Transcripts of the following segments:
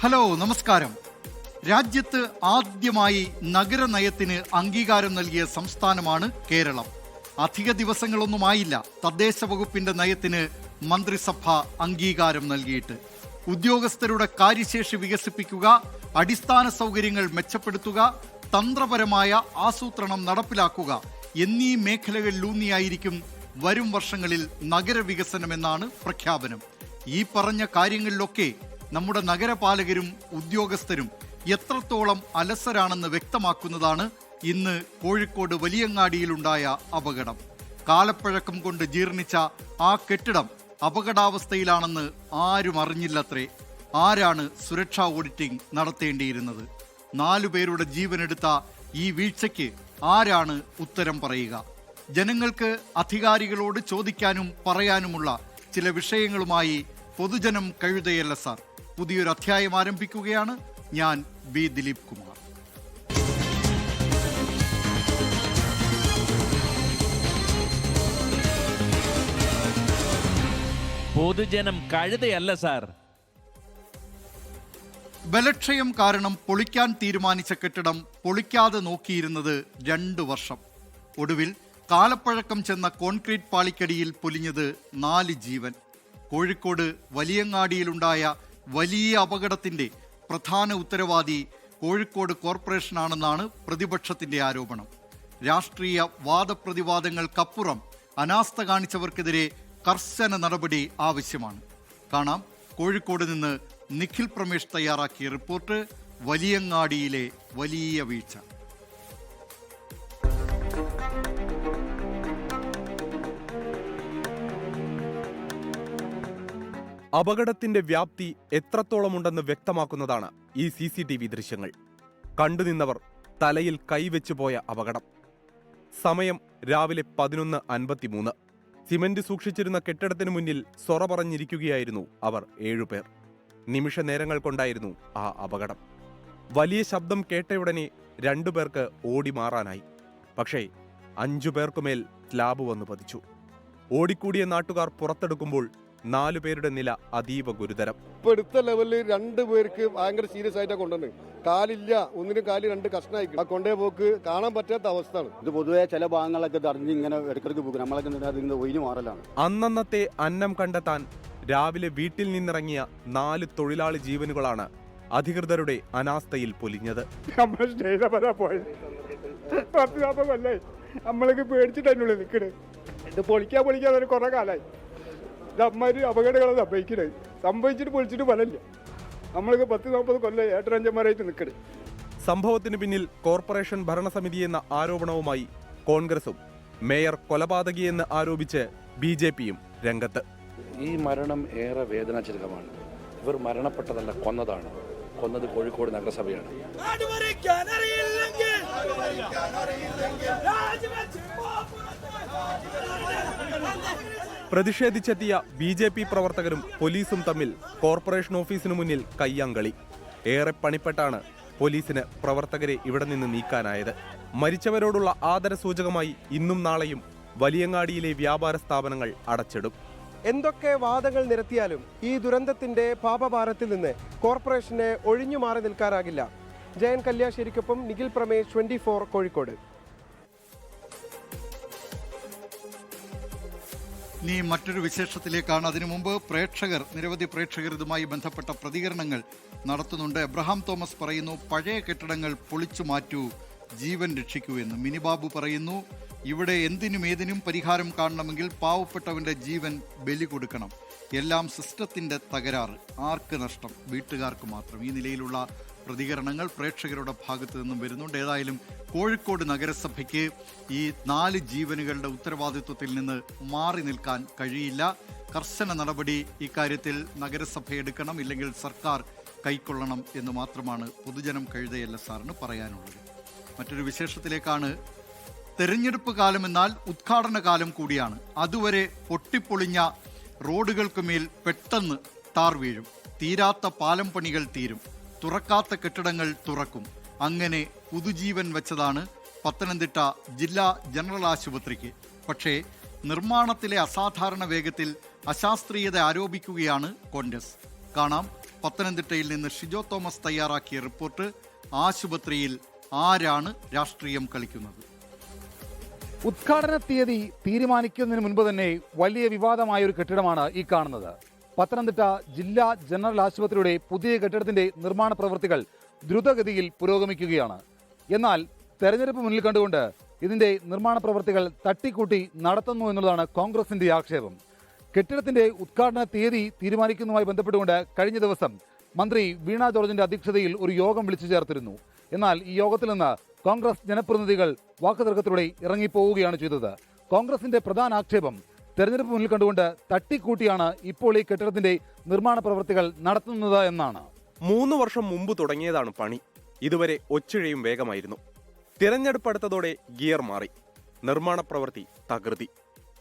Hello, നമസ്കാരം. രാജ്യത്ത് ആദ്യമായി നഗരനയത്തിന് അംഗീകാരം നൽകിയ സംസ്ഥാനമാണ് കേരളം. അധിക ദിവസങ്ങളൊന്നുമായില്ല തദ്ദേശ വകുപ്പിന്റെ നയത്തിന് മന്ത്രിസഭ അംഗീകാരം നൽകിയിട്ട്. ഉദ്യോഗസ്ഥരുടെ കാര്യശേഷി വികസിപ്പിക്കുക, അടിസ്ഥാന സൗകര്യങ്ങൾ മെച്ചപ്പെടുത്തുക, തന്ത്രപരമായ ആസൂത്രണം നടപ്പിലാക്കുക എന്നീ മേഖലകളിലൂന്നിയായിരിക്കും വരും വർഷങ്ങളിൽ നഗരവികസനമെന്നാണ് പ്രഖ്യാപനം. ഈ പറഞ്ഞ കാര്യങ്ങളിലൊക്കെ നമ്മുടെ നഗരപാലകരും ഉദ്യോഗസ്ഥരും എത്രത്തോളം അലസരാണെന്ന് വ്യക്തമാക്കുന്നതാണ് ഇന്ന് കോഴിക്കോട് വലിയങ്ങാടിയിലുണ്ടായ അപകടം. കാലപ്പഴക്കം കൊണ്ട് ജീർണിച്ച ആ കെട്ടിടം അപകടാവസ്ഥയിലാണെന്ന് ആരും അറിഞ്ഞില്ലത്രേ. ആരാണ് സുരക്ഷാ ഓഡിറ്റിംഗ് നടത്തേണ്ടിയിരുന്നത്? 4 പേരുടെ ജീവനെടുത്ത ഈ വീഴ്ചയ്ക്ക് ആരാണ് ഉത്തരം പറയുക? ജനങ്ങൾക്ക് അധികാരികളോട് ചോദിക്കാനും പറയാനുമുള്ള ചില വിഷയങ്ങളുമായി പൊതുജനം കഴുതയല്ല സാർ പുതിയൊരു അധ്യായം ആരംഭിക്കുകയാണ്. ഞാൻ ബി ദിലീപ് കുമാർ. പൊതുജനം കഴുതയല്ല സാർ. ബലക്ഷയം കാരണം പൊളിക്കാൻ തീരുമാനിച്ച കെട്ടിടം പൊളിക്കാതെ നോക്കിയിരുന്നത് 2 വർഷം. ഒടുവിൽ കാലപ്പഴക്കം ചെന്ന കോൺക്രീറ്റ് പാളിക്കടിയിൽ പൊലിഞ്ഞത് 4 ജീവൻ. കോഴിക്കോട് വലിയങ്ങാടിയിലുണ്ടായ വലിയ അപകടത്തിന്റെ പ്രധാന ഉത്തരവാദി കോഴിക്കോട് കോർപ്പറേഷനാണെന്നാണ് പ്രതിപക്ഷത്തിന്റെ ആരോപണം. രാഷ്ട്രീയ വാദപ്രതിവാദങ്ങൾക്കപ്പുറം അനാസ്ഥ കാണിച്ചവർക്കെതിരെ കർശന നടപടി ആവശ്യമാണ്. കാണാം കോഴിക്കോട് നിന്ന് നിഖിൽ പ്രമേഷ് തയ്യാറാക്കിയ റിപ്പോർട്ട്. വലിയങ്ങാടിയിലെ വലിയ വീഴ്ച. അപകടത്തിന്റെ വ്യാപ്തി എത്രത്തോളമുണ്ടെന്ന് വ്യക്തമാക്കുന്നതാണ് ഈ CCTV ദൃശ്യങ്ങൾ. കണ്ടുനിന്നവർ തലയിൽ കൈവച്ചുപോയ അപകടം. സമയം രാവിലെ 11:53. സിമന്റ് സൂക്ഷിച്ചിരുന്ന കെട്ടിടത്തിനു മുന്നിൽ സൊറ പറഞ്ഞിരിക്കുകയായിരുന്നു അവർ 7 പേർ. നിമിഷ നേരങ്ങൾ കൊണ്ടായിരുന്നു ആ അപകടം. വലിയ ശബ്ദം കേട്ടയുടനെ 2 പേർക്ക് ഓടി മാറാനായി. പക്ഷേ 5 പേർക്കുമേൽ സ്ലാബ് വന്നു പതിച്ചു. ഓടിക്കൂടിയ നാട്ടുകാർ പുറത്തെടുക്കുമ്പോൾ 4 പേരുടെ നില അതീവ ഗുരുതരം. ഇപ്പൊ അടുത്ത ലെവലിൽ 2 പേർക്ക് ഭയങ്കര സീരിയസ് ആയിട്ടാണ് കൊണ്ടുവന്നത്. കാലില്ല, ഒന്നിനും കാല് 2 കഷ്ണമായി. ആ കൊണ്ടേ പോക്ക് കാണാൻ പറ്റാത്ത അവസ്ഥയാണ്. ഇത് പൊതുവെ ചില ഭാഗങ്ങളൊക്കെ തടഞ്ഞ് ഇങ്ങനെ ഇടയ്ക്കിടയ്ക്ക് പോകും. നമ്മളൊക്കെ അതിന്റെ ഒഴിഞ്ഞു മാറലാണ്. അന്നന്നത്തെ അന്നം കണ്ടെത്താൻ രാവിലെ വീട്ടിൽ നിന്നിറങ്ങിയ 4 തൊഴിലാളി ജീവനുകളാണ് അധികൃതരുടെ അനാസ്ഥയിൽ പൊലിഞ്ഞത്. നമ്മൾ സ്റ്റേജ് പോയത് 10-40 കൊല്ലായി. നമ്മളൊക്കെ പേടിച്ചിട്ടുള്ള നിൽക്കണേ. ഇത് പൊളിക്കാതെ കുറെ കാലമായി. അമ്മമാര് അപകടങ്ങൾ സംഭവിച്ചിട്ട് പൊളിച്ചിട്ട് ഫലമില്ല. നമ്മളൊക്കെ 10-40 കൊല്ലം ഏട്ടരഞ്ചന്മാരായിട്ട് നിൽക്കണേ. സംഭവത്തിന് പിന്നിൽ കോർപ്പറേഷൻ ഭരണസമിതിയെന്ന ആരോപണവുമായി കോൺഗ്രസും മേയർ കൊലപാതകിയെന്ന് ആരോപിച്ച് BJPയും രംഗത്ത്. ഈ മരണം ഏറെ വേദനാജനകമാണ്. ഇവർ മരണപ്പെട്ടതല്ല, കൊന്നതാണ്. കൊന്നത് കോഴിക്കോട് നഗരസഭയാണ്. പ്രതിഷേധിച്ചെത്തിയ BJP പ്രവർത്തകരും പോലീസും തമ്മിൽ കോർപ്പറേഷൻ ഓഫീസിനു മുന്നിൽ കയ്യാങ്കളി. ഏറെ പണിപ്പെട്ടാണ് പോലീസിന് പ്രവർത്തകരെ ഇവിടെ നിന്ന് നീക്കാനായത്. മരിച്ചവരോടുള്ള ആദരസൂചകമായി ഇന്നും നാളെയും വലിയങ്ങാടിയിലെ വ്യാപാര സ്ഥാപനങ്ങൾ അടച്ചിടും. എന്തൊക്കെ വാദങ്ങൾ നിരത്തിയാലും ഈ ദുരന്തത്തിന്റെ പാപഭാരത്തിൽ നിന്ന് കോർപ്പറേഷന് ഒഴിഞ്ഞു മാറി നിൽക്കാനാകില്ല. ജയൻ കല്യാശ്ശേരിക്കൊപ്പം നിഖിൽ പ്രമേഷ്, 24 കോഴിക്കോട്. ഇനി മറ്റൊരു വിശേഷത്തിലേക്കാണ്. അതിനു മുമ്പ് നിരവധി പ്രേക്ഷകർ ഇതുമായി ബന്ധപ്പെട്ട പ്രതികരണങ്ങൾ നടത്തുന്നുണ്ട്. എബ്രഹാം തോമസ് പറയുന്നു, പഴയ കെട്ടിടങ്ങൾ പൊളിച്ചു മാറ്റൂ, ജീവൻ രക്ഷിക്കൂ എന്ന്. മിനിബാബു പറയുന്നു, ഇവിടെ എന്തിനും ഏതിനും പരിഹാരം കാണണമെങ്കിൽ പാവപ്പെട്ടവന്റെ ജീവൻ ബലി കൊടുക്കണം. എല്ലാം സിസ്റ്റത്തിന്റെ തകരാറ്. ആർക്ക് നഷ്ടം? വീട്ടുകാർക്ക് മാത്രം. ഈ നിലയിലുള്ള പ്രതികരണങ്ങൾ പ്രേക്ഷകരുടെ ഭാഗത്തു നിന്നും വരുന്നുണ്ട്. ഏതായാലും കോഴിക്കോട് നഗരസഭയ്ക്ക് ഈ 4 ജീവനുകളുടെ ഉത്തരവാദിത്വത്തിൽ നിന്ന് മാറി നിൽക്കാൻ കഴിയില്ല. കർശന നടപടി ഇക്കാര്യത്തിൽ നഗരസഭ എടുക്കണം, ഇല്ലെങ്കിൽ സർക്കാർ കൈക്കൊള്ളണം എന്ന് മാത്രമാണ് പൊതുജനം കഴുതയല്ല സാറിന് പറയാനുള്ളത്. മറ്റൊരു വിശേഷത്തിലേക്കാണ്. തെരഞ്ഞെടുപ്പ് കാലമെന്നാൽ ഉദ്ഘാടന കാലം കൂടിയാണ്. അതുവരെ പൊട്ടിപ്പൊളിഞ്ഞ റോഡുകൾക്കുമേൽ പെട്ടെന്ന് ടാർ വീഴും. തീരാത്ത പാലം പണികൾ തീരും. തുറക്കാത്ത കെട്ടിടങ്ങൾ തുറക്കും. അങ്ങനെ പുതുജീവൻ വെച്ചതാണ് പത്തനംതിട്ട ജില്ലാ ജനറൽ ആശുപത്രിക്ക്. പക്ഷേ നിർമ്മാണത്തിലെ അസാധാരണ വേഗത്തിൽ അശാസ്ത്രീയത ആരോപിക്കുകയാണ് കോൺഗ്രസ്. കാണാം പത്തനംതിട്ടയിൽ നിന്ന് ഷിജോ തോമസ് തയ്യാറാക്കിയ റിപ്പോർട്ട്. ആശുപത്രിയിൽ ആരാണ് രാഷ്ട്രീയം കളിക്കുന്നത്? ഉദ്ഘാടന തീയതി തീരുമാനിക്കുന്നതിന് മുൻപ് തന്നെ വലിയ വിവാദമായ ഒരു കെട്ടിടമാണ് ഈ കാണുന്നത്. പത്തനംതിട്ട ജില്ലാ ജനറൽ ആശുപത്രിയുടെ പുതിയ കെട്ടിടത്തിന്റെ നിർമ്മാണ പ്രവൃത്തികൾ ദ്രുതഗതിയിൽ പുരോഗമിക്കുകയാണ്. എന്നാൽ തെരഞ്ഞെടുപ്പ് മുന്നിൽ കണ്ടുകൊണ്ട് ഇതിന്റെ നിർമ്മാണ പ്രവൃത്തികൾ തട്ടിക്കൂട്ടി നടത്തുന്നു എന്നുള്ളതാണ് കോൺഗ്രസിന്റെ ആക്ഷേപം. കെട്ടിടത്തിന്റെ ഉദ്ഘാടന തീയതി തീരുമാനിക്കുന്നതുമായി ബന്ധപ്പെട്ടുകൊണ്ട് കഴിഞ്ഞ ദിവസം മന്ത്രി വീണ ജോർജിന്റെ അധ്യക്ഷതയിൽ ഒരു യോഗം വിളിച്ചു ചേർത്തിരുന്നു. എന്നാൽ ഈ യോഗത്തിൽ നിന്ന് കോൺഗ്രസ് ജനപ്രതിനിധികൾ വാക്കുതർക്കത്തിലൂടെ ഇറങ്ങിപ്പോവുകയാണ് ചെയ്തത്. കോൺഗ്രസിന്റെ പ്രധാന ആക്ഷേപം തെരഞ്ഞെടുപ്പ് മുന്നിൽ കണ്ടുകൊണ്ട് തട്ടിക്കൂട്ടിയാണ് ഇപ്പോൾ ഈ കെട്ടിടത്തിന്റെ നിർമ്മാണ പ്രവൃത്തികൾ നടത്തുന്നത് എന്നാണ്. 3 വർഷം മുമ്പ് തുടങ്ങിയതാണ് പണി. ഇതുവരെ ഒച്ചിഴയും വേഗമായിരുന്നു. തിരഞ്ഞെടുപ്പ് അടുത്തതോടെ ഗിയർ മാറി. നിർമ്മാണ പ്രവൃത്തി തകൃതി.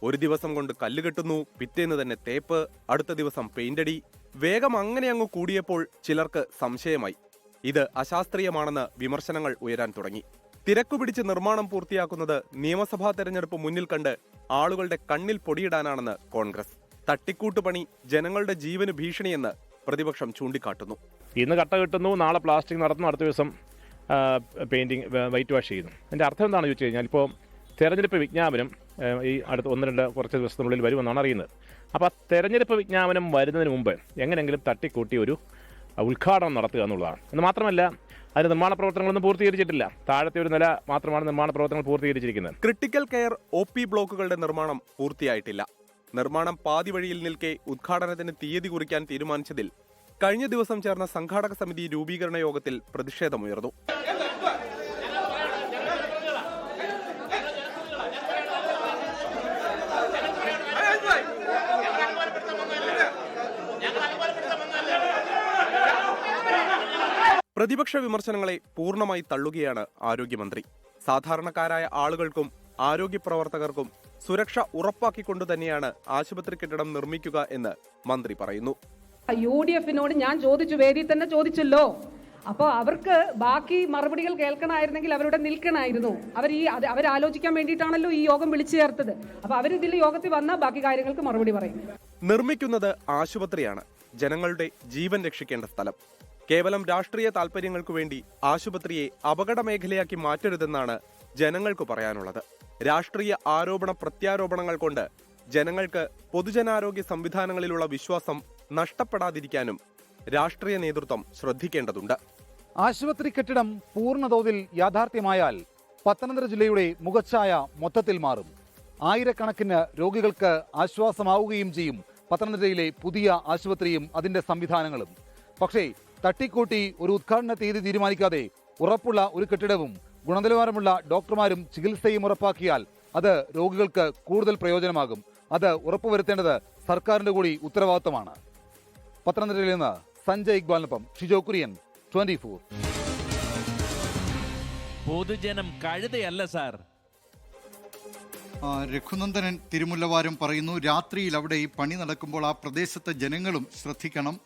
ഒരു ദിവസം കൊണ്ട് കല്ല് കെട്ടുന്നു, പിറ്റേന്ന് തന്നെ തേപ്പ്, അടുത്ത ദിവസം പെയിന്റടി. വേഗം അങ്ങനെ അങ്ങ് കൂടിയപ്പോൾ ചിലർക്ക് സംശയമായി. ഇത് അശാസ്ത്രീയമാണെന്ന് വിമർശനങ്ങൾ ഉയരാൻ തുടങ്ങി. തിരക്കുപിടിച്ച് നിർമ്മാണം പൂർത്തിയാക്കുന്നത് നിയമസഭാ തെരഞ്ഞെടുപ്പ് മുന്നിൽ കണ്ട് ആളുകളുടെ കണ്ണിൽ പൊടിയിടാനാണെന്ന് കോൺഗ്രസ്. തട്ടിക്കൂട്ടുപണി ജനങ്ങളുടെ ജീവന് ഭീഷണിയെന്ന് പ്രതിപക്ഷം ചൂണ്ടിക്കാട്ടുന്നു. ഇന്ന് കട്ട കിട്ടുന്നു, നാളെ പ്ലാസ്റ്റിക് നടത്തുന്നു, അടുത്ത ദിവസം പെയിന്റിങ് വൈറ്റ് വാഷ് ചെയ്യുന്നു. അതിൻ്റെ അർത്ഥം എന്താണെന്ന് ചോദിച്ചു കഴിഞ്ഞാൽ, ഇപ്പോൾ തെരഞ്ഞെടുപ്പ് വിജ്ഞാപനം ഈ അടുത്ത 1-2 കുറച്ച് ദിവസത്തിനുള്ളിൽ വരുമെന്നാണ് അറിയുന്നത്. അപ്പോൾ ആ തെരഞ്ഞെടുപ്പ് വിജ്ഞാപനം വരുന്നതിന് മുമ്പ് എങ്ങനെയെങ്കിലും തട്ടിക്കൂട്ടി ഒരു ഉദ്ഘാടനം നടത്തുക എന്നുള്ളതാണ്. എന്ന് മാത്രമല്ല, അതിന് നിർമ്മാണ പ്രവർത്തനങ്ങളൊന്നും പൂർത്തീകരിച്ചിട്ടില്ല. താഴത്തെ ഒരു നില മാത്രമാണ് നിർമ്മാണ പ്രവർത്തനങ്ങൾ പൂർത്തീകരിച്ചിരിക്കുന്നത്. ക്രിട്ടിക്കൽ കെയർ OP ബ്ലോക്കുകളുടെ നിർമ്മാണം പൂർത്തിയായിട്ടില്ല. നിർമ്മാണം പാതി വഴിയിൽ നിൽക്കെ ഉദ്ഘാടനത്തിന് തീയതി കുറിക്കാൻ തീരുമാനിച്ചതിൽ കഴിഞ്ഞ ദിവസം ചേർന്ന സംഘാടക സമിതി രൂപീകരണ യോഗത്തിൽ പ്രതിഷേധമുയർന്നു. പ്രതിപക്ഷ വിമർശനങ്ങളെ പൂർണ്ണമായി തള്ളുകയാണ് ആരോഗ്യമന്ത്രി. സാധാരണക്കാരായ ആളുകൾക്കും ആരോഗ്യ പ്രവർത്തകർക്കും സുരക്ഷ ഉറപ്പാക്കിക്കൊണ്ടു തന്നെയാണ് ആശുപത്രി കെട്ടിടം നിർമ്മിക്കുക എന്ന് മന്ത്രി പറയുന്നു. UDF-നോട് ഞാൻ ചോദിച്ചു, വേദി തന്നെ ചോദിച്ചല്ലോ. അപ്പോൾ അവർക്ക് ബാക്കി മറുപടികൾ കേൾക്കണമായിരുന്നെങ്കിൽ അവരുടെ നിൽക്കണമായിരുന്നു. അവരാലോചിക്കാൻ വേണ്ടിയിട്ടാണല്ലോ ഈ യോഗം വിളിച്ചു ചേർത്തത്. അപ്പോൾ അവരിതിൽ യോഗത്തിൽ വന്നാൽ ബാക്കി കാര്യങ്ങൾക്ക് മറുപടി പറയും. നിർമ്മിക്കുന്നത് ആശുപത്രിയാണ്, ജനങ്ങളുടെ ജീവൻ രക്ഷിക്കേണ്ട സ്ഥലം. കേവലം രാഷ്ട്രീയ താൽപര്യങ്ങൾക്കു വേണ്ടി ആശുപത്രിയെ അപകട മേഖലയാക്കി മാറ്റരുതെന്നാണ് ജനങ്ങൾക്ക് പറയാനുള്ളത്. രാഷ്ട്രീയ ആരോപണ പ്രത്യാരോപണങ്ങൾ കൊണ്ട് ജനങ്ങൾക്ക് പൊതുജനാരോഗ്യ സംവിധാനങ്ങളിലുള്ള വിശ്വാസം നഷ്ടപ്പെടാതിരിക്കാനും രാഷ്ട്രീയ നേതൃത്വം ശ്രദ്ധിക്കേണ്ടതുണ്ട്. ആശുപത്രി കെട്ടിടം പൂർണ്ണതോതിൽ യാഥാർത്ഥ്യമായാൽ പത്തനംതിട്ട ജില്ലയുടെ മുഖച്ഛായ മൊത്തത്തിൽ മാറും. ആയിരക്കണക്കിന് രോഗികൾക്ക് ആശ്വാസമാവുകയും ചെയ്യും പത്തനംതിട്ടയിലെ പുതിയ ആശുപത്രിയും അതിന്റെ സംവിധാനങ്ങളും. പക്ഷേ തട്ടിക്കൂട്ടി ഒരു ഉദ്ഘാടന തീയതി തീരുമാനിക്കാതെ ഉറപ്പുള്ള ഒരു കെട്ടിടവും ഗുണനിലവാരമുള്ള ഡോക്ടർമാരും ചികിത്സയും ഉറപ്പാക്കിയാൽ അത് രോഗികൾക്ക് കൂടുതൽ പ്രയോജനമാകും. അത് ഉറപ്പുവരുത്തേണ്ടത് സർക്കാരിന്റെ കൂടി ഉത്തരവാദിത്തമാണ്. പത്തനംതിട്ടയിൽ നിന്ന് സഞ്ജയ് ഇക്ബാലിനൊപ്പം ഷിജോ കുര്യൻ, 24. പൊതുജനം കഴുതയല്ല സാർ. രഘുനന്ദനൻ തിരുമുല്ലവാരം പറയുന്നു, രാത്രിയിൽ അവിടെ ഈ പണി നടക്കുമ്പോൾ ആ പ്രദേശത്തെ ജനങ്ങളും ശ്രദ്ധിക്കണം.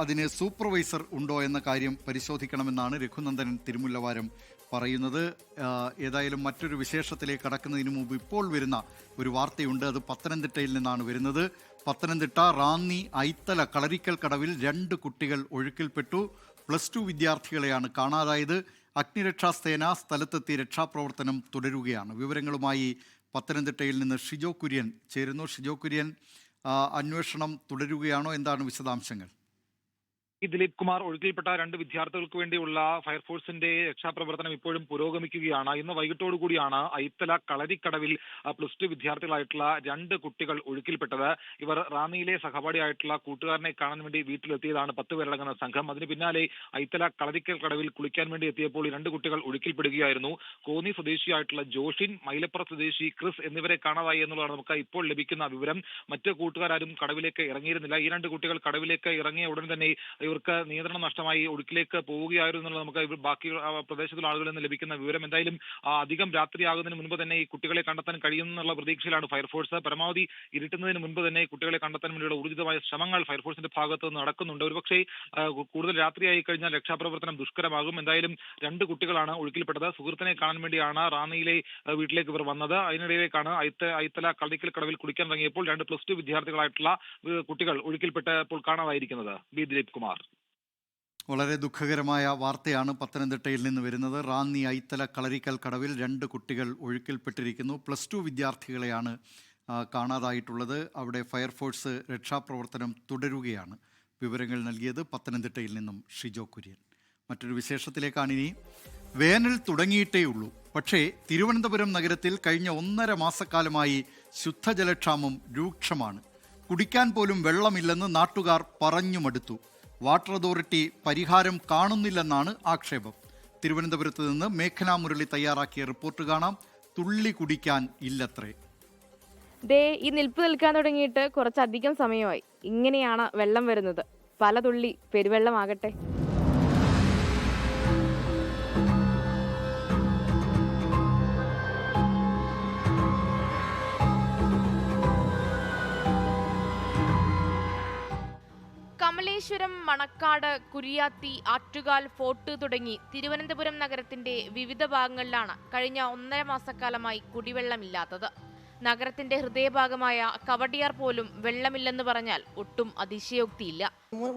അതിന് സൂപ്പർവൈസർ ഉണ്ടോ എന്ന കാര്യം പരിശോധിക്കണമെന്നാണ് രഘുനന്ദനൻ തിരുമുല്ലവാരം പറയുന്നത്. ഏതായാലും മറ്റൊരു വിശേഷത്തിലേക്ക് കടക്കുന്നതിന് മുമ്പ് ഇപ്പോൾ വരുന്ന ഒരു വാർത്തയുണ്ട്. അത് പത്തനംതിട്ടയിൽ നിന്നാണ് വരുന്നത്. പത്തനംതിട്ട റാന്നി ഐത്തല കളരിക്കൽ കടവിൽ 2 കുട്ടികൾ ഒഴുക്കിൽപ്പെട്ടു. +2 വിദ്യാർത്ഥികളെയാണ് കാണാതായത്. അഗ്നിരക്ഷാസേന സ്ഥലത്തെത്തി രക്ഷാപ്രവർത്തനം തുടരുകയാണ്. വിവരങ്ങളുമായി പത്തനംതിട്ടയിൽ നിന്ന് ഷിജോ കുര്യൻ ചേരുന്നു. ഷിജോ കുര്യൻ, അന്വേഷണം തുടരുകയാണോ? എന്താണ് വിശദാംശങ്ങൾ? ദിലീപ് കുമാർ, ഒഴുക്കിൽപ്പെട്ട 2 വിദ്യാർത്ഥികൾക്ക് വേണ്ടിയുള്ള ഫയർഫോഴ്സിന്റെ രക്ഷാപ്രവർത്തനം ഇപ്പോഴും പുരോഗമിക്കുകയാണ്. ഇന്ന് വൈകിട്ടോടുകൂടിയാണ് ഐത്തല കളരിക്കടവിൽ +2 വിദ്യാർത്ഥികളായിട്ടുള്ള 2 കുട്ടികൾ ഒഴുക്കിൽപ്പെട്ടത്. ഇവർ റാന്നിയിലെ സഹപാഠിയായിട്ടുള്ള കൂട്ടുകാരനെ കാണാൻ വേണ്ടി വീട്ടിലെത്തിയതാണ് 10 പേരടങ്ങുന്ന സംഘം. അതിന് പിന്നാലെ ഐത്തല കളരിക്കൽ കടവിൽ കുളിക്കാൻ വേണ്ടി എത്തിയപ്പോൾ 2 കുട്ടികൾ ഒഴുക്കിൽപ്പെടുകയായിരുന്നു. കോന്നി സ്വദേശിയായിട്ടുള്ള ജോഷിൻ, മൈലപ്പുറം സ്വദേശി ക്രിസ് എന്നിവരെ കാണാതായി എന്നുള്ളതാണ് നമുക്ക് ഇപ്പോൾ ലഭിക്കുന്ന വിവരം. മറ്റ് കൂട്ടുകാരും കടവിലേക്ക് ഇറങ്ങിയിരുന്നില്ല. ഈ 2 കുട്ടികൾ കടവിലേക്ക് ഇറങ്ങിയ ഉടൻ തന്നെ ഇവർക്ക് നിയന്ത്രണം നഷ്ടമായി ഒഴുക്കിലേക്ക് പോവുകയായിരുന്നു എന്നുള്ളത് നമുക്ക് ബാക്കി പ്രദേശത്തുള്ള ആളുകളിൽ നിന്ന് ലഭിക്കുന്ന വിവരം. എന്തായാലും അധികം രാത്രിയാകുന്നതിന് മുൻപ് തന്നെ ഈ കുട്ടികളെ കണ്ടെത്താൻ കഴിയുമെന്നുള്ള പ്രതീക്ഷയിലാണ് ഫയർഫോഴ്സ്. പരമാവധി ഇരുട്ടുന്നതിന് മുൻപ് തന്നെ കുട്ടികളെ കണ്ടെത്താൻ വേണ്ടിയുള്ള ഊർജിതമായ ശ്രമങ്ങൾ ഫയർഫോഴ്സിന്റെ ഭാഗത്ത് നിന്ന് നടക്കുന്നുണ്ട്. ഒരുപക്ഷേ കൂടുതൽ രാത്രിയായി കഴിഞ്ഞാൽ രക്ഷാപ്രവർത്തനം ദുഷ്കരമാകും. എന്തായാലും 2 കുട്ടികളാണ് ഒഴുക്കിൽപ്പെട്ടത്. സുഹൃത്തിനെ കാണാൻ വേണ്ടിയാണ് റാന്നിയിലെ വീട്ടിലേക്ക് ഇവർ വന്നത്. അതിനിടയിലേക്കാണ് ഐത്തല കളരിക്കൽ കടവിൽ കുളിക്കാൻ ഇറങ്ങിയപ്പോൾ 2 +2 വിദ്യാർത്ഥികളായിട്ടുള്ള കുട്ടികൾ ഒഴുക്കിൽപ്പെട്ടപ്പോൾ കാണാതായിരിക്കുന്നത്. ദിലീപ് കുമാർ. വളരെ ദുഃഖകരമായ വാർത്തയാണ് പത്തനംതിട്ടയിൽ നിന്ന് വരുന്നത്. റാന്നി ഐത്തല കളരിക്കൽ കടവിൽ 2 കുട്ടികൾ ഒഴുക്കിൽപ്പെട്ടിരിക്കുന്നു. +2 വിദ്യാർത്ഥികളെയാണ് കാണാതായിട്ടുള്ളത്. അവിടെ ഫയർഫോഴ്സ് രക്ഷാപ്രവർത്തനം തുടരുകയാണ്. വിവരങ്ങൾ നൽകിയത് പത്തനംതിട്ടയിൽ നിന്നും ഷിജോ കുര്യൻ. മറ്റൊരു വിശേഷത്തിലേക്കാണ് ഇനി. വേനൽ തുടങ്ങിയിട്ടേയുള്ളൂ, പക്ഷേ തിരുവനന്തപുരം നഗരത്തിൽ കഴിഞ്ഞ 1.5 മാസക്കാലമായി ശുദ്ധജലക്ഷാമം രൂക്ഷമാണ്. കുടിക്കാൻ പോലും വെള്ളമില്ലെന്ന് നാട്ടുകാർ പറഞ്ഞു മടുത്തു. വാട്ടർ അതോറിറ്റി പരിഹാരം കാണുന്നില്ലെന്നാണ് ആക്ഷേപം. തിരുവനന്തപുരത്ത് നിന്ന് മേഘനാ മുരളി തയ്യാറാക്കിയ റിപ്പോർട്ട് കാണാം. തുള്ളി കുടിക്കാൻ ഇല്ലത്രേ. ഈ നിൽപ്പ് നിൽക്കാൻ തുടങ്ങിയിട്ട് കുറച്ചധികം സമയമായി. ഇങ്ങനെയാണ് വെള്ളം വരുന്നത്. പല തുള്ളി പെരുവെള്ളമാകട്ടെ. കമലേശ്വരം, മണക്കാട്, കുരിയാത്തി, ആറ്റുകാൽ, ഫോർട്ട് തുടങ്ങി തിരുവനന്തപുരം നഗരത്തിന്റെ വിവിധ ഭാഗങ്ങളിലാണ് കഴിഞ്ഞ 1.5 മാസക്കാലമായി കുടിവെള്ളമില്ലാത്തത്. നഗരത്തിന്റെ ഹൃദയഭാഗമായ കവടിയാർ പോലും വെള്ളമില്ലെന്ന് പറഞ്ഞാൽ ഒട്ടും അതിശയോക്തിയില്ല.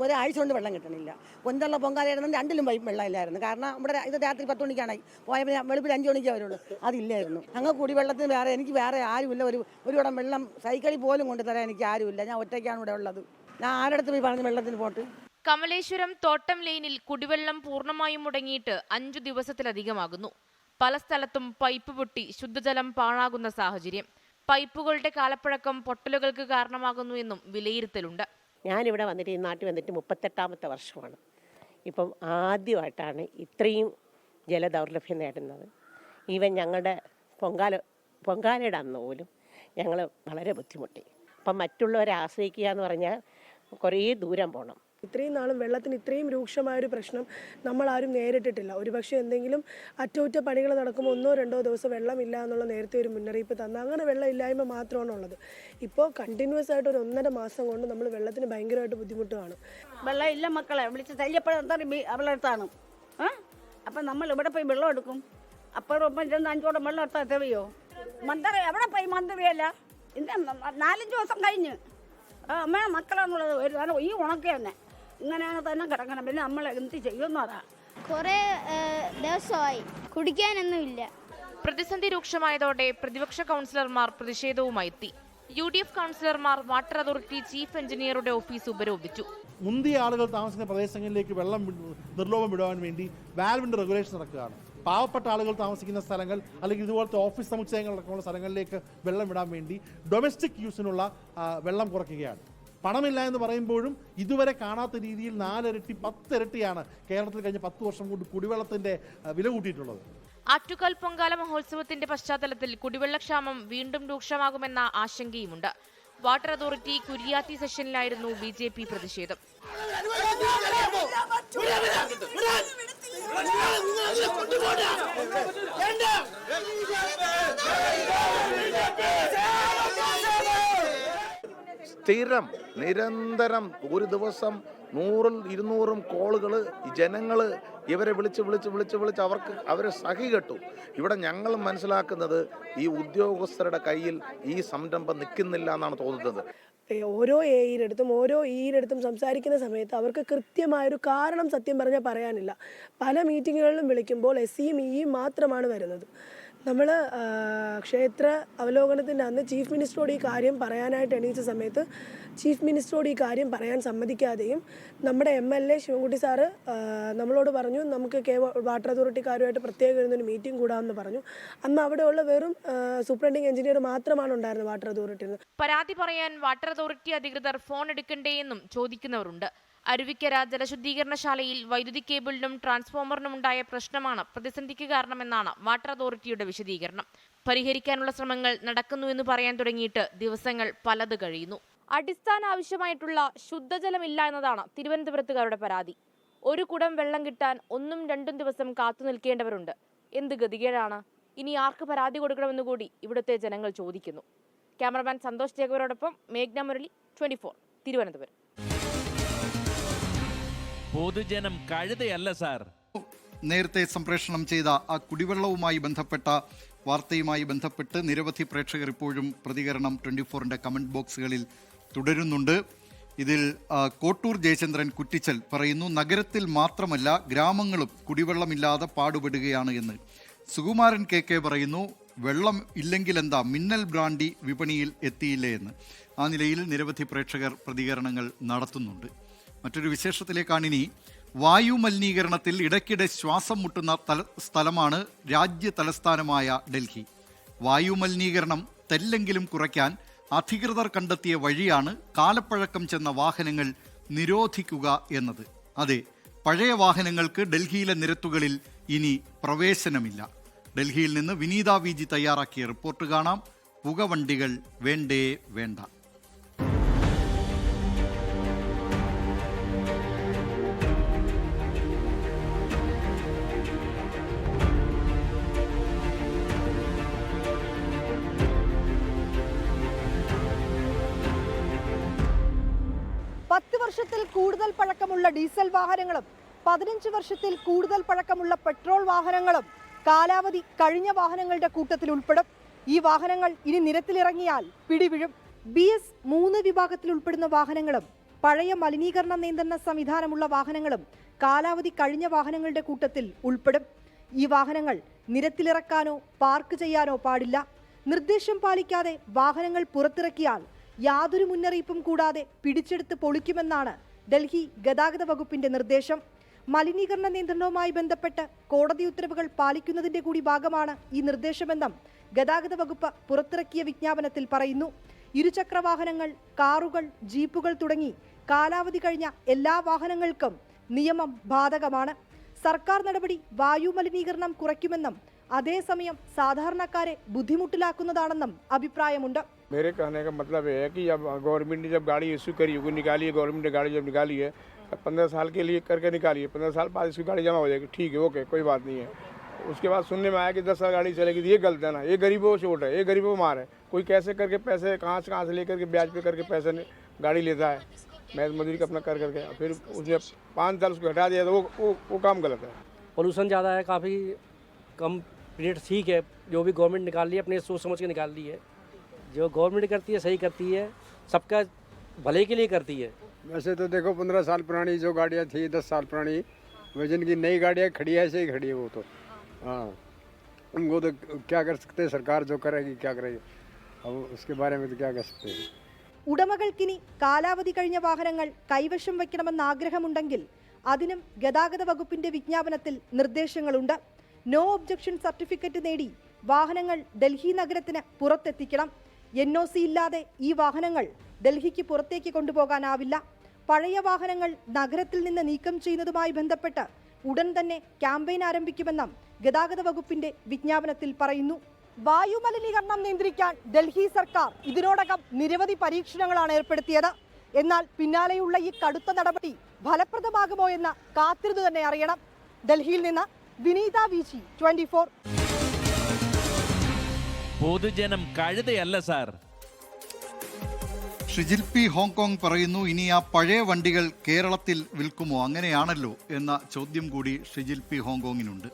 ഒരാഴ്ച കൊണ്ട് വെള്ളം കിട്ടണില്ല. കൊണ്ടുള്ള പൊങ്കാലായിരുന്നു 2ലും വെള്ളമില്ലായിരുന്നു. കാരണം ഇവിടെ ഇത് രാത്രി 10 മണിക്കാണ് പോയ, വെളുപ്പിൽ 5 മണിക്കേ വരുള്ളൂ. അതില്ലായിരുന്നു. ഞങ്ങൾ കുടിവെള്ളത്തിന് എനിക്ക് വേറെ ആരുമില്ല. ഒരു കുടം വെള്ളം സൈക്കിളിൽ പോലും കൊണ്ടുതരാൻ എനിക്ക് ആരുമില്ല. ഞാൻ ഒറ്റയ്ക്കാണ് ഇവിടെ ഉള്ളത്. ഞാൻ ആരടുത്ത് പോയി പറഞ്ഞ് വെള്ളത്തിന് പോട്ട്. കമലേശ്വരം തോട്ടം ലൈനിൽ കുടിവെള്ളം പൂർണ്ണമായും മുടങ്ങിയിട്ട് 5 ദിവസത്തിലധികമാകുന്നു. പല സ്ഥലത്തും പൈപ്പ് പൊട്ടി ശുദ്ധജലം പാഴാകുന്ന സാഹചര്യം. പൈപ്പുകളുടെ കാലപ്പഴക്കം പൊട്ടലുകൾക്ക് കാരണമാകുന്നു എന്നും വിലയിരുത്തലുണ്ട്. ഞാനിവിടെ വന്നിട്ട്, ഈ നാട്ടിൽ വന്നിട്ട് 38ാമത്തെ വർഷമാണ്. ഇപ്പം ആദ്യമായിട്ടാണ് ഇത്രയും ജലദൗർലഭ്യം നേടുന്നത്. ഈവൻ ഞങ്ങളുടെ പൊങ്കാലയുടെ അന്ന് പോലും ഞങ്ങൾ വളരെ ബുദ്ധിമുട്ടി. അപ്പം മറ്റുള്ളവരെ ആശ്രയിക്കുക എന്ന് പറഞ്ഞാൽ കുറേ ദൂരം പോകണം. ഇത്രയും നാളും വെള്ളത്തിന് ഇത്രയും രൂക്ഷമായൊരു പ്രശ്നം നമ്മളാരും നേരിട്ടിട്ടില്ല. ഒരുപക്ഷെ എന്തെങ്കിലും അറ്റകുറ്റപ്പണികൾ നടക്കുമ്പോൾ 1-2 ദിവസം വെള്ളമില്ല എന്നുള്ള നേരത്തെ ഒരു മുന്നറിയിപ്പ് തന്ന, അങ്ങനെ വെള്ളമില്ലായ്മ മാത്രമാണ് ഉള്ളത്. ഇപ്പോൾ കണ്ടിന്യൂസ് ആയിട്ട് ഒരു 1.5 മാസം കൊണ്ട് നമ്മൾ വെള്ളത്തിന് ഭയങ്കരമായിട്ട് ബുദ്ധിമുട്ടാണ്. വെള്ളം ഇല്ല മക്കളെ, വിളിച്ച് തല്ലിയപ്പോഴെന്താ അവളെ എടുത്താണ്. അപ്പം നമ്മൾ ഇവിടെ പോയി വെള്ളം എടുക്കും. അപ്പോഴും 5 കുടം വെള്ളം എടുത്താൽ തെളിയോ? മന്ത്രി എവിടെ പോയി? മന്ത്രിയല്ല. 4-5 ദിവസം കഴിഞ്ഞ് അമ്മ മക്കളാന്നുള്ളത് ഈ ഉണക്കെ തന്നെ ഇങ്ങനെ തന്നെ കിടക്കണം. പിന്നെ നമ്മൾ എന്ത് ചെയ്യുമെന്ന് പറയാം. കുറേ ദിവസമായി കുടിക്കാനൊന്നുമില്ല. പ്രതിസന്ധി രൂക്ഷമായതോടെ പ്രതിപക്ഷ കൗൺസിലർമാർ പ്രതിഷേധവുമായി എത്തി. UDF കൗൺസിലർമാർ വാട്ടർ അതോറിറ്റി ചീഫ് എഞ്ചിനീയറുടെ ഓഫീസ് ഉപരോധിച്ചു. മുന്തിയ ആളുകൾ താമസിക്കുന്ന പ്രദേശങ്ങളിലേക്ക് വെള്ളം നിർലോഭം വിടുവാൻ വേണ്ടി വാൽവിന്റെ റെഗുലേഷൻ നടക്കുകയാണ്. പാവപ്പെട്ട ആളുകൾ താമസിക്കുന്ന സ്ഥലങ്ങൾ അല്ലെങ്കിൽ ഇതുപോലത്തെ ഓഫീസ് സമുച്ചയങ്ങളടക്കമുള്ള സ്ഥലങ്ങളിലേക്ക് വെള്ളം വിടാൻ വേണ്ടി ഡൊമസ്റ്റിക് യൂസിനുള്ള വെള്ളം കുറയ്ക്കുകയാണ്. പണമില്ല എന്ന് പറയുമ്പോഴും ഇതുവരെ കാണാത്ത രീതിയിൽ 4 ഇരട്ടി 10 ഇരട്ടിയാണ് കേരളത്തിൽ കഴിഞ്ഞ 10 വർഷം കൊണ്ട് കുടിവെള്ളത്തിന്റെ വില കൂട്ടിയിട്ടുള്ളത്. ആറ്റുകാൽ പൊങ്കാല മഹോത്സവത്തിന്റെ പശ്ചാത്തലത്തിൽ കുടിവെള്ളക്ഷാമം വീണ്ടും രൂക്ഷമാകുമെന്ന ആശങ്കയുമുണ്ട്. വാട്ടർ അതോറിറ്റി കുരിയാത്തി സെഷനിലായിരുന്നു BJP പ്രതിഷേധം. സ്ഥിരം നിരന്തരം ഒരു ദിവസം 100-200 കോളുകൾ ജനങ്ങൾ ഇവരെ വിളിച്ച് അവരെ സഹി കെട്ടു. ഇവിടെ ഞങ്ങൾ മനസ്സിലാക്കുന്നത് ഈ ഉദ്യോഗസ്ഥരുടെ കയ്യിൽ ഈ സംരംഭം നിൽക്കുന്നില്ല എന്നാണ് തോന്നുന്നത്. ഓരോ ഈയിടത്തും സംസാരിക്കുന്ന സമയത്ത് അവർക്ക് കൃത്യമായൊരു കാരണം സത്യം പറഞ്ഞാൽ പറയാനില്ല. പല മീറ്റിങ്ങുകളിലും വിളിക്കുമ്പോൾ SEയും Eയും മാത്രമാണ് വരുന്നത്. നമ്മൾ ക്ഷേത്ര അവലോകനത്തിൻ്റെ അന്ന് ചീഫ് മിനിസ്റ്ററോട് ഈ കാര്യം പറയാനായിട്ട് എണീച്ച സമയത്ത് ചീഫ് മിനിസ്റ്ററോട് ഈ കാര്യം പറയാൻ സമ്മതിക്കാതെയും നമ്മുടെ MLA ശിവൻകുട്ടി സാറ് നമ്മളോട് പറഞ്ഞു നമുക്ക് വാട്ടർ അതോറിറ്റിക്കാരുമായിട്ട് പ്രത്യേകം ഇരുന്നൊരു മീറ്റിംഗ് കൂടാമെന്ന് പറഞ്ഞു. അന്ന് അവിടെയുള്ള വെറും സൂപ്രണ്ടിങ് എഞ്ചിനീയർ മാത്രമാണ് ഉണ്ടായിരുന്നത് വാട്ടർ അതോറിറ്റിയിൽ. പരാതി പറയാൻ വാട്ടർ അതോറിറ്റി അധികൃതർ ഫോൺ എടുക്കണ്ടേ എന്നും ചോദിക്കുന്നവരുണ്ട്. അരുവിക്കര ജലശുദ്ധീകരണശാലയിൽ വൈദ്യുതി കേബിളിനും ട്രാൻസ്ഫോമറിനും ഉണ്ടായ പ്രശ്നമാണ് പ്രതിസന്ധിക്ക് കാരണമെന്നാണ് വാട്ടർ അതോറിറ്റിയുടെ വിശദീകരണം. പരിഹരിക്കാനുള്ള ശ്രമങ്ങൾ നടക്കുന്നുവെന്ന് പറയാൻ തുടങ്ങിയിട്ട് ദിവസങ്ങൾ പലത് കഴിയുന്നു. അടിസ്ഥാന ആവശ്യമായിട്ടുള്ള ശുദ്ധജലമില്ല എന്നതാണ് തിരുവനന്തപുരത്തുകാരുടെ പരാതി. ഒരു കുടം വെള്ളം കിട്ടാൻ 1-2 ദിവസം കാത്തു നിൽക്കേണ്ടവരുണ്ട്. എന്ത് ഗതികേടാണ്! ഇനി ആർക്ക് പരാതി കൊടുക്കണമെന്ന് കൂടി ഇവിടുത്തെ ജനങ്ങൾ ചോദിക്കുന്നു. ക്യാമറമാൻ സന്തോഷ് ജേക്കബിനോടൊപ്പം മേഘ്ന മുരളി, 24, തിരുവനന്തപുരം. പൊതുജനം കഴുതയല്ല സാർ. നേരത്തെ സംപ്രേഷണം ചെയ്ത ആ കുടിവെള്ളവുമായി ബന്ധപ്പെട്ട വാർത്തയുമായി ബന്ധപ്പെട്ട് നിരവധി പ്രേക്ഷകർ ഇപ്പോഴും പ്രതികരണം 24ന്റെ കമന്റ് ബോക്സുകളിൽ തുടരുന്നുണ്ട്. ഇതിൽ കോട്ടൂർ ജയചന്ദ്രൻ കുറ്റിച്ചൽ പറയുന്നു, നഗരത്തിൽ മാത്രമല്ല ഗ്രാമങ്ങളും കുടിവെള്ളമില്ലാതെ പാടുപെടുകയാണ് എന്ന്. സുകുമാരൻ KK പറയുന്നു, വെള്ളം ഇല്ലെങ്കിലെന്താ, മിന്നൽ ബ്രാൻഡി വിപണിയിൽ എത്തിയില്ലേ എന്ന്. ആ നിലയിൽ നിരവധി പ്രേക്ഷകർ പ്രതികരണങ്ങൾ നടത്തുന്നുണ്ട്. മറ്റൊരു വിശേഷത്തിലേക്കാണിനി. വായു മലിനീകരണത്തിൽ ഇടയ്ക്കിടെ ശ്വാസം മുട്ടുന്ന സ്ഥലമാണ് രാജ്യ തലസ്ഥാനമായ ഡൽഹി. വായു മലിനീകരണം തെല്ലെങ്കിലും കുറയ്ക്കാൻ അധികൃതർ കണ്ടെത്തിയ വഴിയാണ് കാലപ്പഴക്കം ചെന്ന വാഹനങ്ങൾ നിരോധിക്കുക എന്നത്. അതെ, പഴയ വാഹനങ്ങൾക്ക് ഡൽഹിയിലെ നിരത്തുകളിൽ ഇനി പ്രവേശനമില്ല. ഡൽഹിയിൽ നിന്ന് വിനീത VG തയ്യാറാക്കിയ റിപ്പോർട്ട് കാണാം. പുകവണ്ടികൾ വേണ്ടേ വേണ്ട. വർഷത്തിൽ കൂടുതൽ പഴക്കമുള്ള ഡീസൽ വാഹനങ്ങളും 15 വർഷത്തിൽ കൂടുതൽ പഴക്കമുള്ള പെട്രോൾ വാഹനങ്ങളും കാലാവധി കഴിഞ്ഞ വാഹനങ്ങളുടെ കൂട്ടത്തിൽ ഉൾപ്പെടും. ഈ വാഹനങ്ങൾ ഇനി നിരത്തിലിറങ്ങിയാൽ പിടിവിഴും. BS 3 വിഭാഗത്തിൽ ഉൾപ്പെടുന്ന വാഹനങ്ങളും പഴയ മലിനീകരണ നിയന്ത്രണ സംവിധാനമുള്ള വാഹനങ്ങളും കാലാവധി കഴിഞ്ഞ വാഹനങ്ങളുടെ കൂട്ടത്തിൽ ഉൾപ്പെടും. ഈ വാഹനങ്ങൾ നിരത്തിലിറക്കാനോ പാർക്ക് ചെയ്യാനോ പാടില്ല. നിർദ്ദേശം പാലിക്കാതെ വാഹനങ്ങൾ പുറത്തിറക്കിയാൽ യാതൊരു മുന്നറിയിപ്പും കൂടാതെ പിടിച്ചെടുത്ത് പൊളിക്കുമെന്നാണ് ഡൽഹി ഗതാഗത വകുപ്പിന്റെ നിർദ്ദേശം. മലിനീകരണ നിയന്ത്രണവുമായി ബന്ധപ്പെട്ട് കോടതി ഉത്തരവുകൾ പാലിക്കുന്നതിന്റെ കൂടി ഭാഗമാണ് ഈ നിർദ്ദേശമെന്നും ഗതാഗത വകുപ്പ് പുറത്തിറക്കിയ വിജ്ഞാപനത്തിൽ പറയുന്നു. ഇരുചക്ര വാഹനങ്ങൾ, കാറുകൾ, ജീപ്പുകൾ തുടങ്ങി കാലാവധി കഴിഞ്ഞ എല്ലാ വാഹനങ്ങൾക്കും നിയമം ബാധകമാണ്. സർക്കാർ നടപടി വായു മലിനീകരണം കുറയ്ക്കുമെന്നും അതേസമയം സാധാരണക്കാരെ ബുദ്ധിമുട്ടിലാക്കുന്നതാണെന്നും അഭിപ്രായമുണ്ട്. मेरे कहने का मतलब है कि अब गवर्नमेंट ने जब गाड़ी इशू करी होगी, निकाली है गवर्नमेंट ने गाड़ी, जब निकाली है 15 साल के लिए करके निकाली है, 15 साल बाद इसकी गाड़ी जमा हो जाएगी, ठीक है, ओके, कोई बात नहीं है. उसके बाद सुनने में आया कि 10 साल गाड़ी चलेगी. ये गलत है ना, ये गरीबों को चोट है, ये गरीबों को मार है. कोई कैसे करके पैसे कहाँ से लेकर के ब्याज पे करके पैसे गाड़ी लेता है, महज मजदूरी का अपना कर करके, फिर उसने 5 साल उसको हटा दिया, तो वो काम गलत है. पोल्यूशन ज़्यादा है, काफ़ी कम रेट ठीक है. जो भी गवर्नमेंट निकाल ली है अपने सोच समझ के निकाल ली है. जो गवर्नमेंट करती है सही करती है, सबका भले के लिए करती है. वैसे तो देखो 15 साल पुरानी जो गाड़ियाँ थी, 10 साल पुरानी वजन की नई गाड़ियाँ खड़ी है, ऐसे ही खड़ी है वो तो. हाँ, उनको तो क्या कर सकते हैं, सरकार जो करेगी क्या करेगी, अब उसके बारे में तो क्या कर सकते हैं. ഉടമകൾക്കിനി കാലാവധി കഴിഞ്ഞ വാഹനങ്ങൾ കൈവശം വയ്ക്കണമെന്ന ആഗ്രഹമുണ്ടെങ്കിൽ അതിനും ഗതാഗത വകുപ്പിന്റെ വിജ്ഞാപനത്തിൽ നിർദ്ദേശങ്ങളുണ്ട്. നോ ഒബ്ജക്ഷൻ സർട്ടിഫിക്കറ്റ് നേടി വാഹനങ്ങൾ ഡൽഹി നഗരത്തിന് പുറത്തെത്തിക്കണം. NOC ഇല്ലാതെ ഈ വാഹനങ്ങൾ ഡൽഹിക്ക് പുറത്തേക്ക് കൊണ്ടുപോകാനാവില്ല. പഴയ വാഹനങ്ങൾ നഗരത്തിൽ നിന്ന് നീക്കം ചെയ്യുന്നതുമായി ബന്ധപ്പെട്ട് ഉടൻ തന്നെ ക്യാമ്പയിൻ ആരംഭിക്കുമെന്നും ഗതാഗത വകുപ്പിന്റെ വിജ്ഞാപനത്തിൽ പറയുന്നു. വായു മലിനീകരണം നിയന്ത്രിക്കാൻ ഡൽഹി സർക്കാർ ഇതിനോടകം നിരവധി പരീക്ഷണങ്ങളാണ് ഏർപ്പെടുത്തിയത്. എന്നാൽ പിന്നാലെയുള്ള ഈ കടുത്ത നടപടി ഫലപ്രദമാകുമോ എന്ന് കാത്തിരുന്നു തന്നെ അറിയണം. ഡൽഹിയിൽ നിന്ന് വിനീത VG 24. പൊതുജനം കഴുതയല്ല സാർ. ഷിജിൽ P ഹോങ്കോങ് പറയുന്നു, ഇനി ആ പഴയ വണ്ടികൾ കേരളത്തിൽ വിൽക്കുമോ? അങ്ങനെയാണല്ലോ എന്ന ചോദ്യം കൂടി ഷിജിൽ P ഹോങ്കോങ്ങിനുണ്ട്.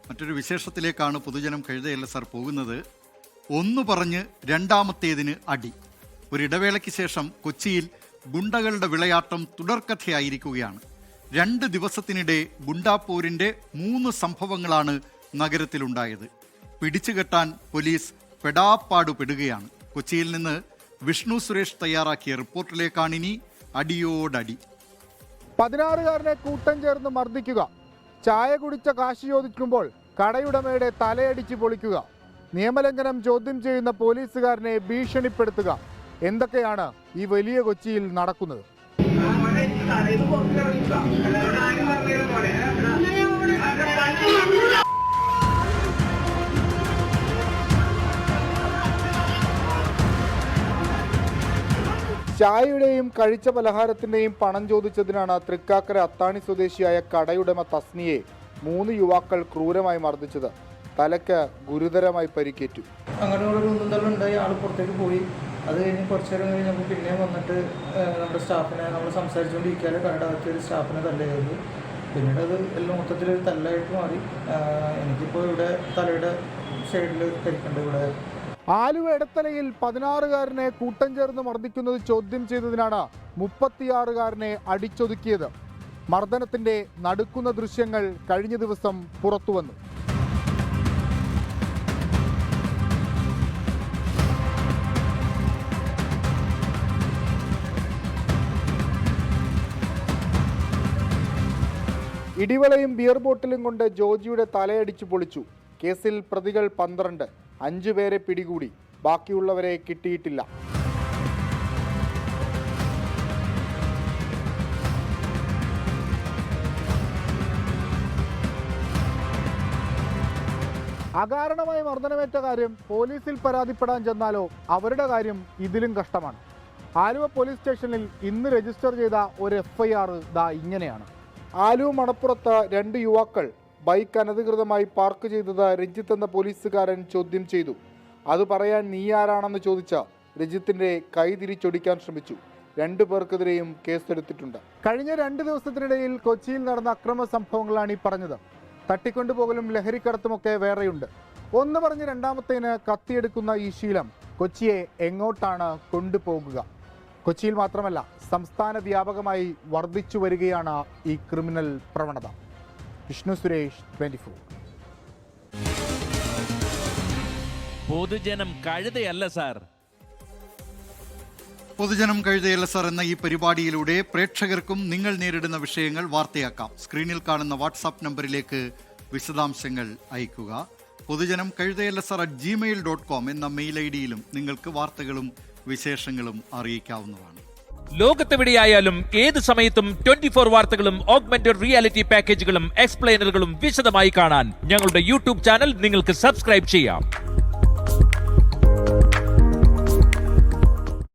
മറ്റൊരു വിശേഷത്തിലേക്കാണ് പൊതുജനം കഴുതയല്ല സാർ പോകുന്നത്. ഒന്ന് പറഞ്ഞ് രണ്ടാമത്തേതിന് അടി. ഒരിടവേളയ്ക്ക് ശേഷം കൊച്ചിയിൽ ഗുണ്ടകളുടെ വിളയാട്ടം തുടർക്കഥയായിരിക്കുകയാണ്. 2 ദിവസത്തിനിടെ ഗുണ്ടാപ്പോരിന്റെ 3 സംഭവങ്ങളാണ് നഗരത്തിലുണ്ടായത്. പിടിച്ചുകെട്ടാൻ പോലീസ് പെടാപ്പാടുപെടുകയാണ്. കൊച്ചിയിൽ നിന്ന് വിഷ്ണു സുരേഷ് തയ്യാറാക്കിയ റിപ്പോർട്ടിലേക്കാണിനി. അടിയോടടി. 16-കാരനെ കൂട്ടം ചേർന്ന് മർദ്ദിക്കുക, ചായ കുടിച്ച കാശ് ചോദിക്കുമ്പോൾ കടയുടമയുടെ തലയടിച്ച് പൊളിക്കുക, നിയമലംഘനം ചോദ്യം ചെയ്യുന്ന പോലീസുകാരനെ ഭീഷണിപ്പെടുത്തുക, എന്തൊക്കെയാണ് ഈ വലിയ കൊച്ചിയിൽ നടക്കുന്നത്? ചായയുടെയും കഴിച്ച പലഹാരത്തിന്റെയും പണം ചോദിച്ചതിനാണ് തൃക്കാക്കര അത്താണി സ്വദേശിയായ കടയുടമ തസ്നിയെ 3 യുവാക്കൾ ക്രൂരമായി മർദ്ദിച്ചത്. തലയ്ക്ക് ഗുരുതരമായി പരിക്കേറ്റു. അങ്ങനെയുള്ള ഉണ്ടായി. ആൾ പുറത്തേക്ക് പോയി. അത് കഴിഞ്ഞ് കുറച്ചു നേരം കഴിഞ്ഞപ്പോൾ പിന്നെയും വന്നിട്ട് നമ്മുടെ സ്റ്റാഫിനെ നമ്മൾ സംസാരിച്ചുകൊണ്ടിരിക്കാതെ കടയാക്കിയ ഒരു സ്റ്റാഫിനെ തല്ലായിരുന്നു. പിന്നീട് അത് എല്ലാം മൊത്തത്തിലൊരു തല്ലായിട്ട് മാറി. എനിക്കിപ്പോൾ ഇവിടെ തലയുടെ സൈഡിൽ കരിക്കുന്നുണ്ട്. ഇവിടെ ആലുവ എടത്തലയിൽ 16-കാരനെ കൂട്ടം ചേർന്ന് മർദ്ദിക്കുന്നത് ചോദ്യം ചെയ്തതിനാണ് 36-കാരനെ അടിച്ചൊതുക്കിയത്. മർദ്ദനത്തിന്റെ നടുക്കുന്ന ദൃശ്യങ്ങൾ കഴിഞ്ഞ ദിവസം പുറത്തുവന്നു. ഇടിവളയും ബിയർ ബോട്ടിലും കൊണ്ട് ജോജിയുടെ തലയടിച്ചു പൊളിച്ചു. കേസിൽ പ്രതികൾ 12, 5 പേരെ പിടികൂടി. ബാക്കിയുള്ളവരെ കിട്ടിയിട്ടില്ല. അകാരണമായി മർദ്ദനമേറ്റ കാര്യം പോലീസിൽ പരാതിപ്പെടാൻ ചെന്നാലോ അവരുടെ കാര്യം ഇതിലും കഷ്ടമാണ്. ആലുവ പോലീസ് സ്റ്റേഷനിൽ ഇന്ന് രജിസ്റ്റർ ചെയ്ത ഒരു FIR ദാ ഇങ്ങനെയാണ്. ആലുവ മണപ്പുറത്ത് 2 യുവാക്കൾ ബൈക്ക് അനധികൃതമായി പാർക്ക് ചെയ്തത് രഞ്ജിത്ത് എന്ന പോലീസുകാരൻ ചോദ്യം ചെയ്തു. അത് പറയാൻ നീ ആരാണെന്ന് ചോദിച്ച രഞ്ജിത്തിന്റെ കൈ തിരിച്ചൊടിക്കാൻ ശ്രമിച്ചു. 2 പേർക്കെതിരെയും കേസെടുത്തിട്ടുണ്ട്. കഴിഞ്ഞ 2 ദിവസത്തിനിടയിൽ കൊച്ചിയിൽ നടന്ന അക്രമ സംഭവങ്ങളാണ് ഈ പറഞ്ഞത്. തട്ടിക്കൊണ്ടുപോകലും ലഹരിക്കടത്തുമൊക്കെ വേറെയുണ്ട്. ഒന്ന് പറഞ്ഞ് രണ്ടാമത്തേന് കത്തിയെടുക്കുന്ന ഈ ശീലം കൊച്ചിയെ എങ്ങോട്ടാണ് കൊണ്ടുപോകുക? കൊച്ചിയിൽ മാത്രമല്ല, സംസ്ഥാന വ്യാപകമായി വർദ്ധിച്ചു വരികയാണ് ഈ ക്രിമിനൽ പ്രവണത. വിഷ്ണു സുരേഷ്, 24. പൊതുജനം കഴുതയല്ല സാർ. പൊതുജനം കഴുതയല്ല സാർ എന്ന ഈ പരിപാടിയിലൂടെ പ്രേക്ഷകർക്കും നിങ്ങൾ നേരിടുന്ന വിഷയങ്ങൾ വാർത്തയാക്കാം. സ്ക്രീനിൽ കാണുന്ന വാട്സാപ്പ് നമ്പറിലേക്ക് വിശദാംശങ്ങൾ അയക്കുക. പൊതുജനം കഴുതയല്ല സാർ @gmail.com എന്ന മെയിൽ ഐഡിയിലും നിങ്ങൾക്ക് വാർത്തകളും വിശേഷങ്ങളും അറിയിക്കാവുന്നതാണ്. ലോകത്തെവിടെയായാലും ഏത് സമയത്തും 24 വാർത്തകളും ഓഗ്മെന്റഡ് റിയാലിറ്റി പാക്കേജുകളും എക്സ്പ്ലെയിനറുകളും വിശദമായി കാണാൻ ഞങ്ങളുടെ യൂട്യൂബ് ചാനൽ നിങ്ങൾക്ക് സബ്സ്ക്രൈബ് ചെയ്യാം.